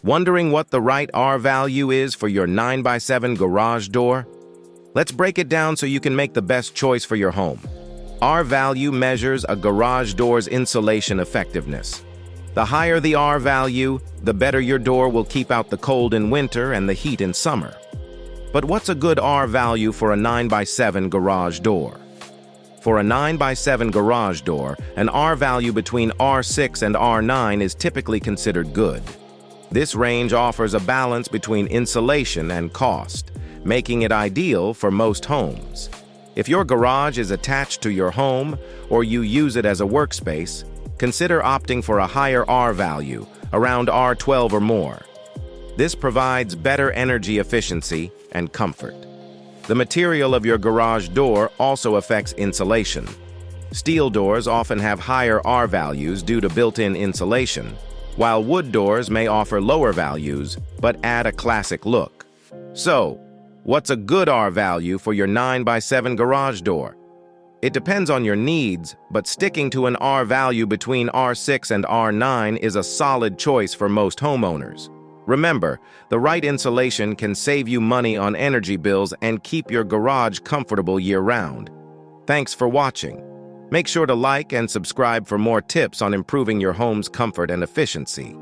Wondering what the right R value is for your 9x7 garage door? Let's break it down so you can make the best choice for your home. R value measures a garage door's insulation effectiveness. The higher the R value, the better your door will keep out the cold in winter and the heat in summer. But what's a good R value for a 9x7 garage door? For a 9x7 garage door, an R value between R6 and R9 is typically considered good. This range offers a balance between insulation and cost, making it ideal for most homes. If your garage is attached to your home or you use it as a workspace, consider opting for a higher R value, around R12 or more. This provides better energy efficiency and comfort. The material of your garage door also affects insulation. Steel doors often have higher R values due to built-in insulation, while wood doors may offer lower values but add a classic look. So, what's a good R value for your 9x7 garage door? It depends on your needs, but sticking to an R value between R6 and R9 is a solid choice for most homeowners. Remember, the right insulation can save you money on energy bills and keep your garage comfortable year-round. Thanks for watching. Make sure to like and subscribe for more tips on improving your home's comfort and efficiency.